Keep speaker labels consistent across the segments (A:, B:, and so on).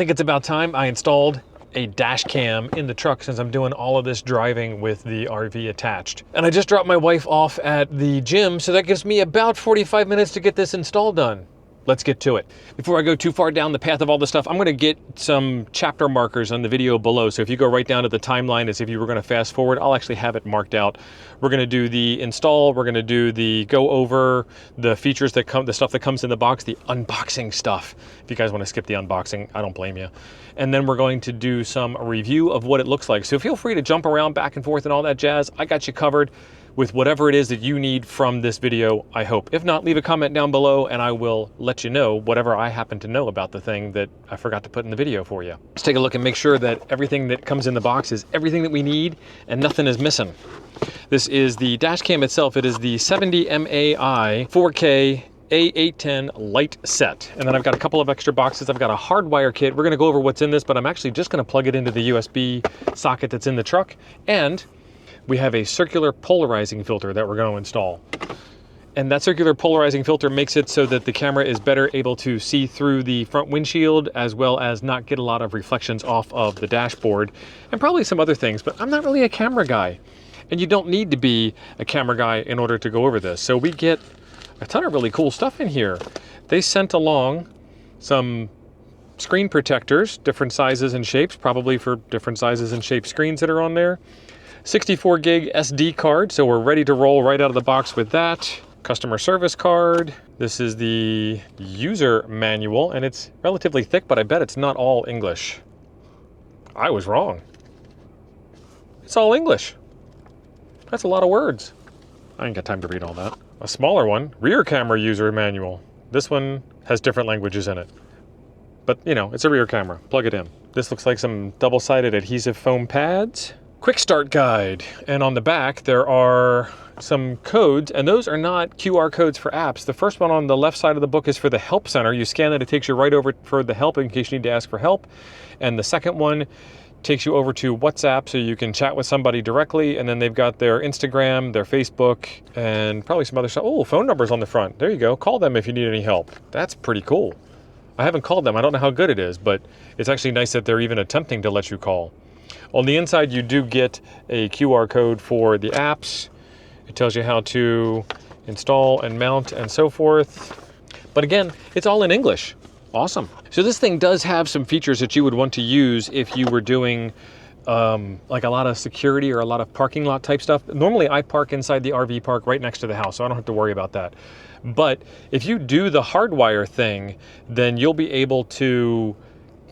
A: think it's about time I installed a dash cam in the truck since I'm doing all of this driving with the RV attached. And I just dropped my wife off at the gym, so that gives me about 45 minutes to get this install done. Let's get to it. Before I go too far down the path of all this stuff, I'm gonna get some chapter markers on the video below. So if you go right down to the timeline as if you were gonna fast forward, I'll actually have it marked out. We're gonna do the install, we're gonna do the go over, the features that come, the stuff that comes in the box, the unboxing stuff. If you guys wanna skip the unboxing, I don't blame you. And then we're going to do some review of what it looks like. So feel free to jump around back and forth and all that jazz. I got you covered with whatever it is that you need from this video, I hope. If not, leave a comment down below and I will let you know whatever I happen to know about the thing that I forgot to put in the video for you. Let's take a look and make sure that everything that comes in the box is everything that we need and nothing is missing. This is the dash cam itself. It is the 70 MAI 4K A810 Lite set. And then I've got a couple of extra boxes. I've got a Hardwire kit. We're gonna go over what's in this, but I'm actually just gonna plug it into the USB socket that's in the truck. And we have a circular polarizing filter that we're going to install. And that circular polarizing filter makes it so that the camera is better able to see through the front windshield as well as not get a lot of reflections off of the dashboard and probably some other things, but I'm not really a camera guy. And you don't need to be a camera guy in order to go over this. So we get a ton of really cool stuff in here. They sent along some screen protectors, different sizes and shapes, probably for different sizes and shaped screens that are on there. 64 gig SD card, so we're ready to roll right out of the box with that. Customer service card. This is the user manual, and it's relatively thick, but I bet it's not all English. I was wrong. It's all English. That's a lot of words. I ain't got time to read all that. A smaller one, rear camera user manual. This one has different languages in it. But, you know, it's a rear camera. Plug it in. This looks like some double-sided adhesive foam pads. Quick start guide, and on the back there are some codes, and those are not QR codes for apps. The first one on the left side of the book is for the help center. You scan it, it takes you right over for the help in case you need to ask for help. And the second one takes you over to WhatsApp so you can chat with somebody directly, and then they've got their Instagram, their Facebook, and probably some other stuff. Oh, phone numbers on the front. There you go. Call them if you need any help. That's pretty cool. I haven't called them. I don't know how good it is, but it's actually nice that they're even attempting to let you call. On the inside, you do get a QR code for the apps. It tells you how to install and mount and so forth. But again, it's all in English. Awesome. So this thing does have some features that you would want to use if you were doing like a lot of security or a lot of parking lot type stuff. Normally I park inside the RV park right next to the house, so I don't have to worry about that. But if you do the hardwire thing, then you'll be able to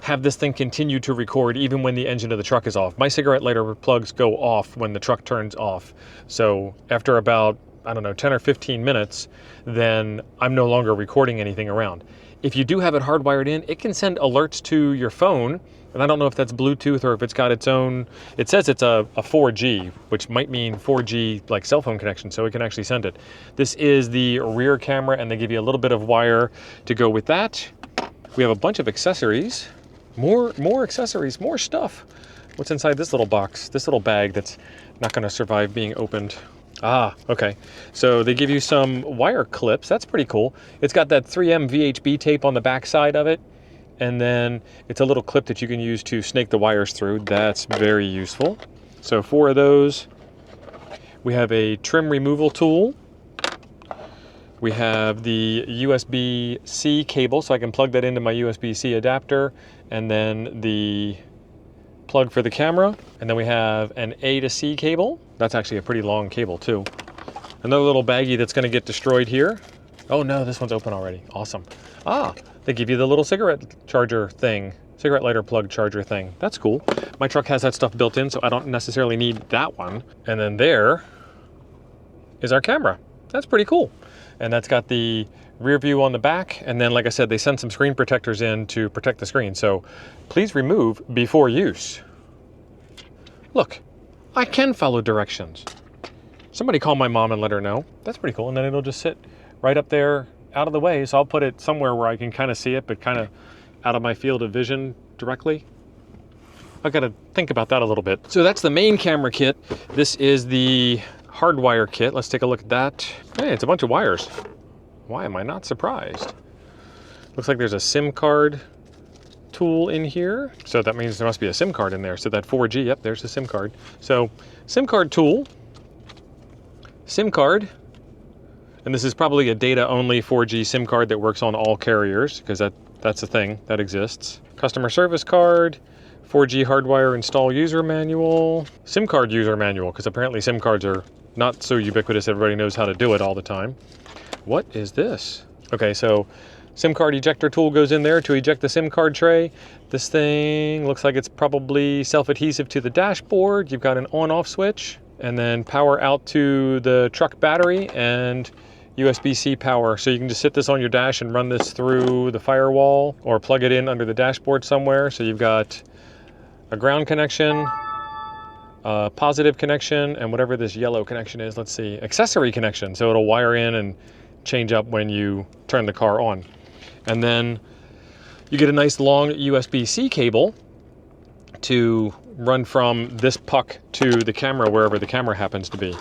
A: have this thing continue to record even when the engine of the truck is off. My cigarette lighter plugs go off when the truck turns off. So after about, I don't know, 10 or 15 minutes, then I'm no longer recording anything around. If you do have it hardwired in, it can send alerts to your phone. And I don't know if that's Bluetooth or if it's got its own, it says it's a 4G, which might mean 4G like cell phone connection, so it can actually send it. This is the rear camera, and they give you a little bit of wire to go with that. We have a bunch of accessories. More accessories, more stuff. What's inside this little box, this little bag that's not gonna survive being opened? Ah, okay. So they give you some wire clips. That's pretty cool. It's got that 3M VHB tape on the back side of it. And then it's a little clip that you can use to snake the wires through. That's very useful. So 4 of those. We have a trim removal tool. We have the USB-C cable, so I can plug that into my USB-C adapter, and then the plug for the camera. And then we have an A to C cable. That's actually a pretty long cable too. Another little baggie that's gonna get destroyed here. Oh no, this one's open already. Awesome. Ah, they give you the little cigarette charger thing, cigarette lighter plug charger thing. That's cool. My truck has that stuff built in, so I don't necessarily need that one. And then there is our camera. That's pretty cool. And that's got the rear view on the back. And then, like I said, they sent some screen protectors in to protect the screen. So please remove before use. Look, I can follow directions. Somebody call my mom and let her know. That's pretty cool. And then it'll just sit right up there out of the way. So I'll put it somewhere where I can kind of see it, but kind of out of my field of vision directly. I've got to think about that a little bit. So that's the main camera kit. This is the Hardwire kit. Let's take a look at that. Hey, it's a bunch of wires. Why am I not surprised? Looks like there's a SIM card tool in here. So that means there must be a SIM card in there. So that 4G, yep, there's the SIM card. So SIM card tool, SIM card, and this is probably a data-only 4G SIM card that works on all carriers, because that's a thing that exists. Customer service card, 4G hardwire install user manual, SIM card user manual, because apparently SIM cards are not so ubiquitous everybody knows how to do it all the time. What is this? Okay, so SIM card ejector tool goes in there to eject the SIM card tray. This thing looks like it's probably self-adhesive to the dashboard. You've got an on-off switch, and then power out to the truck battery and USB-C power. So you can just sit this on your dash and run this through the firewall or plug it in under the dashboard somewhere. So you've got a ground connection, a positive connection, and whatever this yellow connection is, let's see, accessory connection. So it'll wire in and change up when you turn the car on. And then you get a nice long USB-C cable to run from this puck to the camera, wherever the camera happens to be.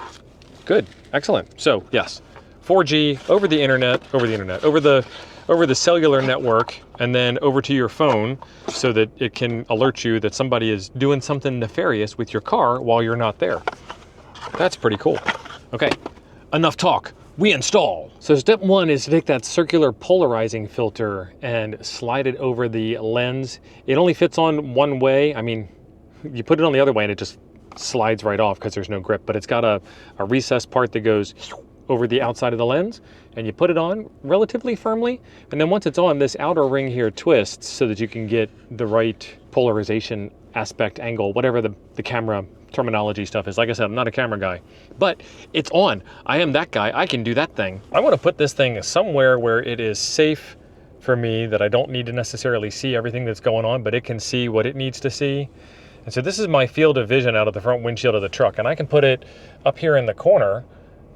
A: Good, excellent. So yes, 4G over the internet, over the cellular network, and then over to your phone so that it can alert you that somebody is doing something nefarious with your car while you're not there. That's pretty cool. Okay, enough talk. We install. So step one is to take that circular polarizing filter and slide it over the lens. It only fits on one way. I mean, you put it on the other way and it just slides right off because there's no grip, but it's got a recessed part that goes over the outside of the lens, and you put it on relatively firmly, and then once it's on, this outer ring here twists so that you can get the right polarization aspect angle, whatever the camera terminology stuff is. Like I said, I'm not a camera guy, but it's on. I am that guy. I can do that thing. I want to put this thing somewhere where it is safe for me, that I don't need to necessarily see everything that's going on, but it can see what it needs to see. And so this is my field of vision out of the front windshield of the truck, and I can put it up here in the corner,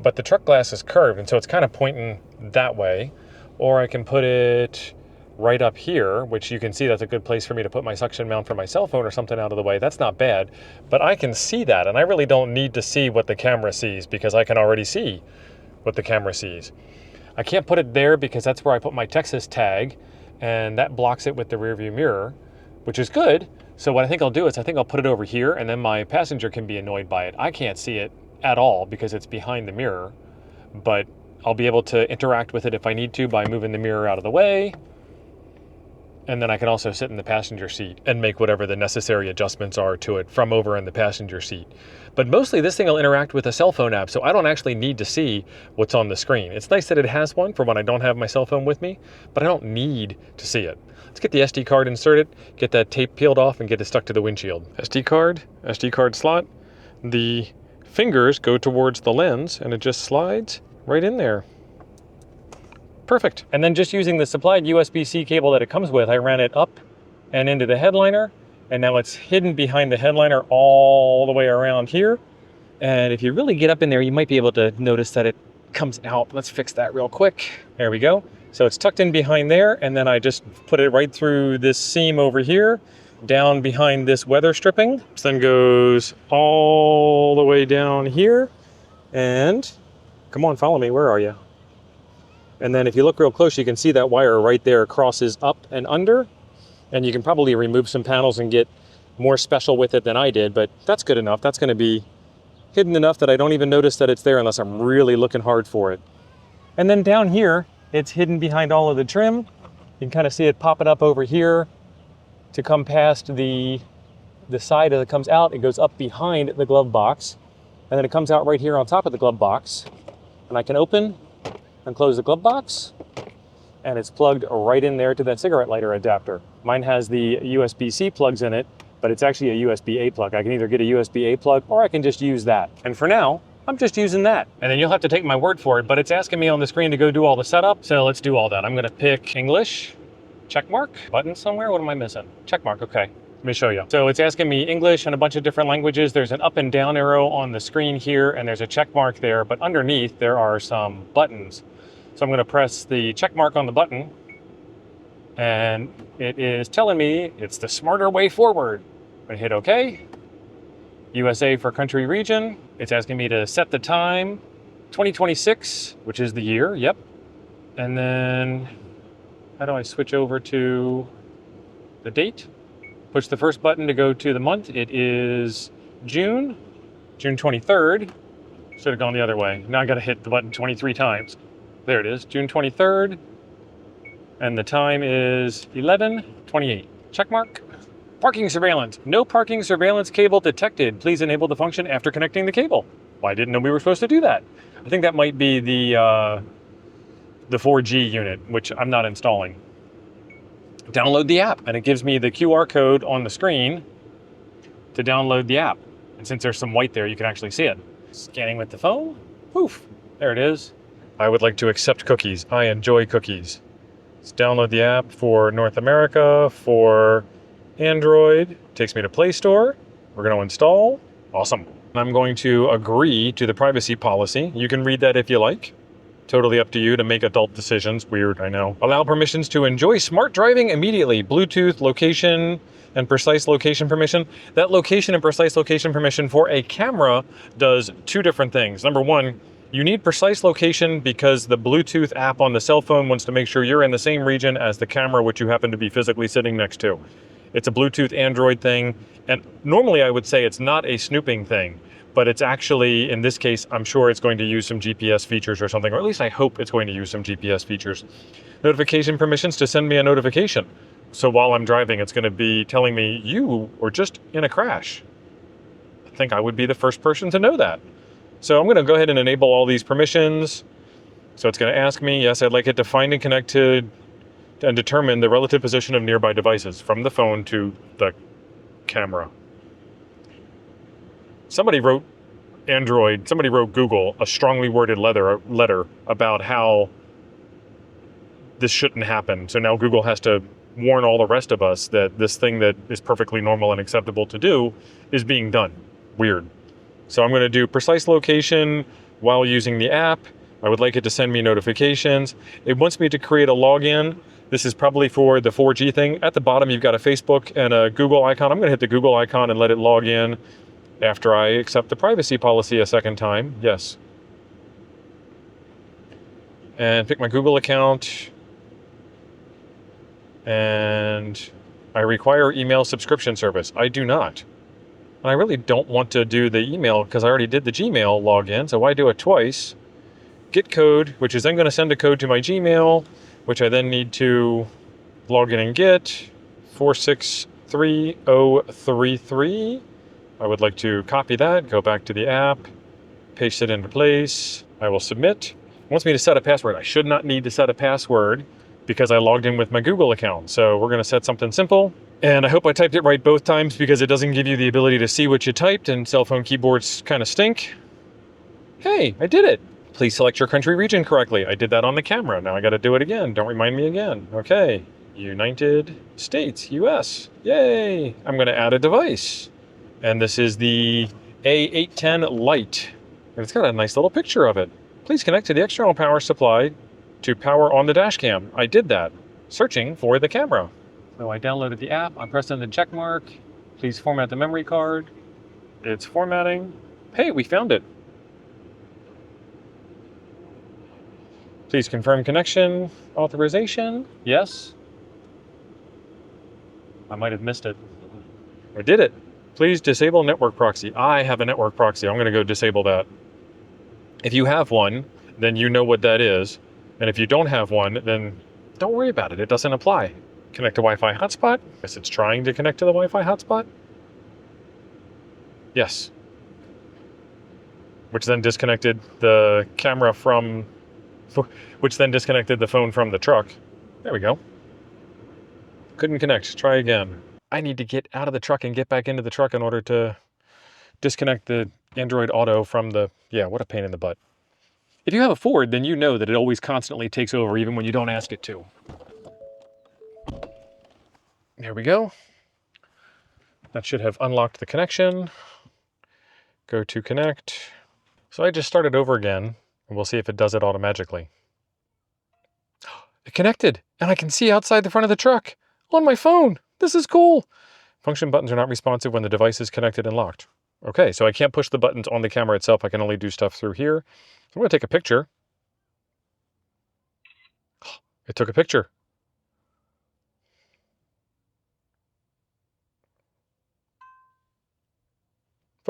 A: but the truck glass is curved, and so it's kind of pointing that way. Or I can put it right up here, which you can see that's a good place for me to put my suction mount for my cell phone or something out of the way. That's not bad, but I can see that, and I really don't need to see what the camera sees because I can already see what the camera sees. I can't put it there because that's where I put my Texas tag, and that blocks it with the rear view mirror, which is good. So what I think I'll do is I think I'll put it over here, and then my passenger can be annoyed by it. I can't see it at all because it's behind the mirror, but I'll be able to interact with it if I need to by moving the mirror out of the way. And then I can also sit in the passenger seat and make whatever the necessary adjustments are to it from over in the passenger seat. But mostly this thing will interact with a cell phone app, so I don't actually need to see what's on the screen. It's nice that it has one for when I don't have my cell phone with me, but I don't need to see it. Let's get the SD card inserted, get that tape peeled off, and get it stuck to the windshield. SD card slot. The fingers go towards the lens, and it just slides right in there. Perfect. And then just using the supplied USB-C cable that it comes with, I ran it up and into the headliner, and now it's hidden behind the headliner all the way around here. And if you really get up in there, you might be able to notice that it comes out. Let's fix that real quick. There we go. So it's tucked in behind there, and then I just put it right through this seam over here, down behind this weather stripping. This then goes all the way down here, and come on, follow me, where are you? And then if you look real close, you can see that wire right there crosses up and under, and you can probably remove some panels and get more special with it than I did, but that's good enough. That's gonna be hidden enough that I don't even notice that it's there unless I'm really looking hard for it. And then down here, it's hidden behind all of the trim. You can kind of see it popping up over here to come past the side that comes out. It goes up behind the glove box, and then it comes out right here on top of the glove box. And I can open and close the glove box, and it's plugged right in there to that cigarette lighter adapter. Mine has the USB-C plugs in it, but it's actually a USB-A plug. I can either get a USB-A plug or I can just use that. And for now, I'm just using that. And then you'll have to take my word for it, but it's asking me on the screen to go do all the setup. So let's do all that. I'm gonna pick English, check mark, button somewhere. What am I missing? Check mark, okay. Let me show you. So it's asking me English and a bunch of different languages. There's an up and down arrow on the screen here, and there's a check mark there, but underneath there are some buttons. So I'm gonna press the check mark on the button, and it is telling me it's the smarter way forward. I hit OK. USA for country region. It's asking me to set the time, 2026, which is the year, yep. And then how do I switch over to the date, push the first button to go to the month. It is June 23rd. Should have gone the other way. Now I got to hit the button 23 times. There it is, June 23rd. And the time is 11:28. Check mark. Parking surveillance. No parking surveillance cable detected. Please enable the function after connecting the cable. Well, I didn't know we were supposed to do that. I think that might be the 4G unit, which I'm not installing. Download the app, and it gives me the QR code on the screen to download the app. And since there's some white there, you can actually see it. Scanning with the phone. Poof. There it is. I would like to accept cookies. I enjoy cookies. Let's download the app for North America, for Android. Takes me to Play Store. We're going to install. Awesome. I'm going to agree to the privacy policy. You can read that if you like. Totally up to you to make adult decisions. Weird, I know. Allow permissions to enjoy smart driving immediately. Bluetooth, location, and precise location permission. That location and precise location permission for a camera does two different things. Number one, you need precise location because the Bluetooth app on the cell phone wants to make sure you're in the same region as the camera, which you happen to be physically sitting next to. It's a Bluetooth Android thing, and normally I would say it's not a snooping thing, but it's actually, in this case, I'm sure it's going to use some GPS features or something, or at least I hope it's going to use some GPS features. Notification permissions to send me a notification. So while I'm driving, it's going to be telling me, you were just in a crash. I think I would be the first person to know that. So I'm going to go ahead and enable all these permissions. So it's going to ask me, yes, I'd like it to find and connect to and determine the relative position of nearby devices from the phone to the camera. Somebody wrote Google a strongly worded letter about how this shouldn't happen. So now Google has to warn all the rest of us that this thing that is perfectly normal and acceptable to do is being done. Weird. So I'm going to do precise location while using the app. I would like it to send me notifications. It wants me to create a login. This is probably for the 4G thing. At the bottom, you've got a Facebook and a Google icon. I'm going to hit the Google icon and let it log in after I accept the privacy policy a second time. Yes. And pick my Google account. And I require email subscription service. I do not. And I really don't want to do the email because I already did the Gmail login, so why do it twice? Get code, which is then going to send a code to my Gmail, which I then need to log in and get. 463033. I would like to copy that, go back to the app, paste it into place. I will submit. It wants me to set a password. I should not need to set a password because I logged in with my Google account. So we're going to set something simple. And I hope I typed it right both times because it doesn't give you the ability to see what you typed, and cell phone keyboards kind of stink. Hey, I did it. Please select your country region correctly. I did that on the camera. Now I got to do it again. Don't remind me again. Okay. United States, US. Yay. I'm going to add a device. And this is the A810 Lite. And it's got a nice little picture of it. Please connect to the external power supply to power on the dash cam. I did that. Searching for the camera. So I downloaded the app, I'm pressing the check mark. Please format the memory card. It's formatting. Hey, we found it. Please confirm connection. Authorization. Yes. I might have missed it. I did it. Please disable network proxy. I have a network proxy. I'm going to go disable that. If you have one, then you know what that is. And if you don't have one, then don't worry about it. It doesn't apply. Connect to Wi-Fi hotspot. Guess it's trying to connect to the Wi-Fi hotspot. Yes. Which then disconnected the camera from, which then disconnected the phone from the truck. There we go. Couldn't connect. Try again. I need to get out of the truck and get back into the truck in order to disconnect the Android Auto from the, yeah, what a pain in the butt. If you have a Ford, then you know that it always constantly takes over even when you don't ask it to. There we go. That should have unlocked the connection. Go to connect. So I just started over again, and we'll see if it does it automatically. It connected, and I can see outside the front of the truck on my phone. This is cool. Function buttons are not responsive when the device is connected and locked. Okay, so I can't push the buttons on the camera itself. I can only do stuff through here. So I'm going to take a picture. It took a picture.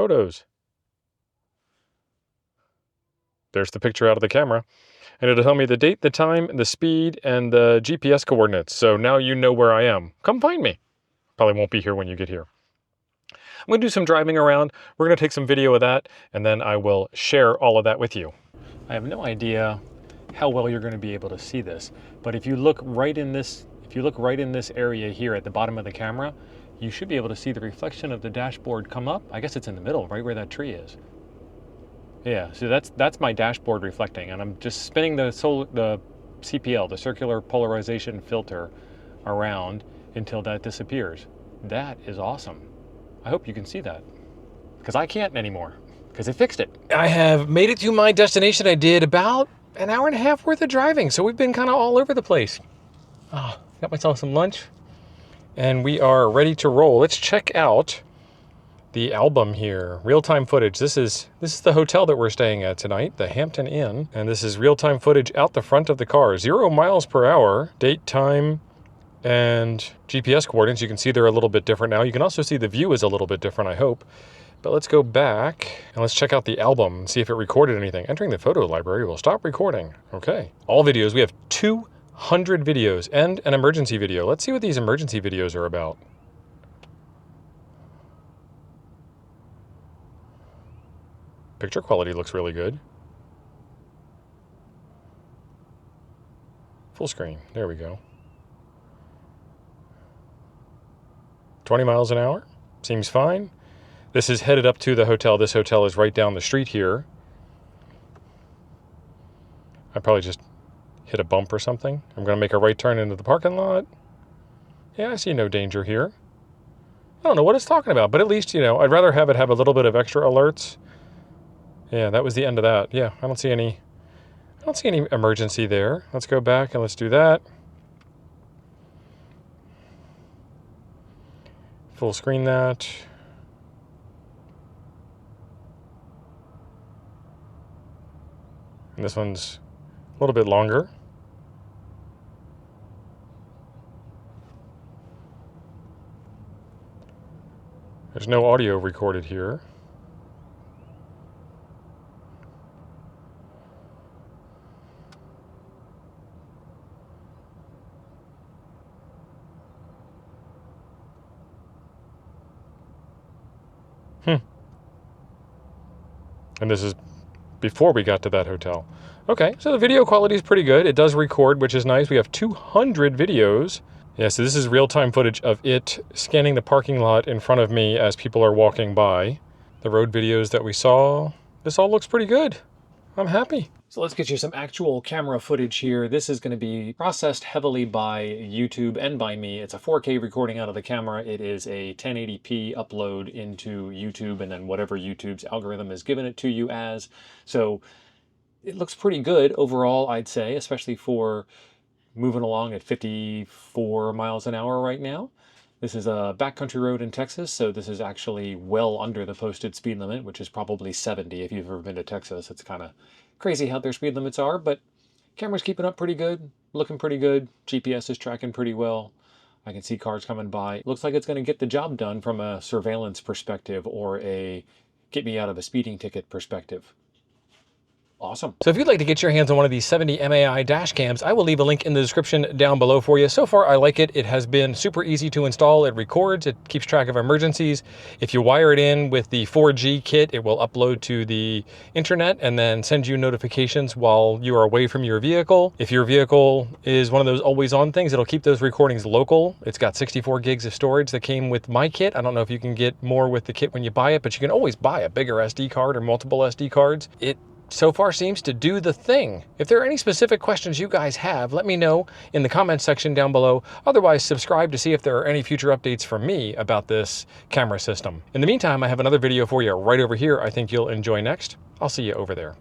A: Photos. There's the picture out of the camera. And it'll tell me the date, the time, the speed, and the GPS coordinates. So now you know where I am. Come find me. Probably won't be here when you get here. I'm going to do some driving around. We're going to take some video of that, and then I will share all of that with you. I have no idea how well you're going to be able to see this, but if you look right in this, area here at the bottom of the camera, you should be able to see the reflection of the dashboard come up. I guess it's in the middle, right where that tree is. Yeah, so that's my dashboard reflecting, and I'm just spinning the CPL, the circular polarization filter, around until that disappears. That is awesome. I hope you can see that, because I can't anymore, because I fixed it. I have made it to my destination. I did about an hour and a half worth of driving, so we've been kind of all over the place. Got myself some lunch, and we are ready to roll. Let's check out the album here. Real-time footage. This is the hotel that we're staying at tonight, the Hampton Inn, and this is real-time footage out the front of the car. 0 miles per hour, date, time, and GPS coordinates. You can see they're a little bit different now. You can also see the view is a little bit different, I hope. But let's go back and let's check out the album and see if it recorded anything. Entering the photo library will stop recording. Okay. All videos. We have 200 videos and an emergency video. Let's see what these emergency videos are about. Picture quality looks really good. Full screen. There we go. 20 miles an hour. Seems fine. This is headed up to the hotel. This hotel is right down the street here. I probably just hit a bump or something. I'm going to make a right turn into the parking lot. Yeah, I see no danger here. I don't know what it's talking about, but at least, you know, I'd rather have it have a little bit of extra alerts. Yeah, that was the end of that. Yeah, I don't see any emergency there. Let's go back and let's do that. Full screen that. And this one's a little bit longer. There's no audio recorded here. And this is before we got to that hotel. Okay, so the video quality is pretty good. It does record, which is nice. We have 200 videos. Yeah, so this is real-time footage of it scanning the parking lot in front of me as people are walking by. The road videos that we saw, this all looks pretty good. I'm happy. So let's get you some actual camera footage here. This is going to be processed heavily by YouTube and by me. It's a 4K recording out of the camera. It is a 1080p upload into YouTube, and then whatever YouTube's algorithm has given it to you as. So it looks pretty good overall, I'd say, especially for moving along at 54 miles an hour right now. This is a backcountry road in Texas, so this is actually well under the posted speed limit, which is probably 70. If you've ever been to Texas, it's kind of crazy how their speed limits are, but camera's keeping up pretty good, looking pretty good. GPS is tracking pretty well. I can see cars coming by. Looks like it's going to get the job done from a surveillance perspective or a get me out of a speeding ticket perspective. Awesome. So if you'd like to get your hands on one of these 70 MAI dash cams, I will leave a link in the description down below for you. So far, I like it. It has been super easy to install. It records, it keeps track of emergencies. If you wire it in with the 4G kit, it will upload to the internet and then send you notifications while you are away from your vehicle. If your vehicle is one of those always on things, it'll keep those recordings local. It's got 64 gigs of storage that came with my kit. I don't know if you can get more with the kit when you buy it, but you can always buy a bigger SD card or multiple SD cards. It so far seems to do the thing. If there are any specific questions you guys have, let me know in the comments section down below. Otherwise, subscribe to see if there are any future updates from me about this camera system. In the meantime, I have another video for you right over here I think you'll enjoy next. I'll see you over there.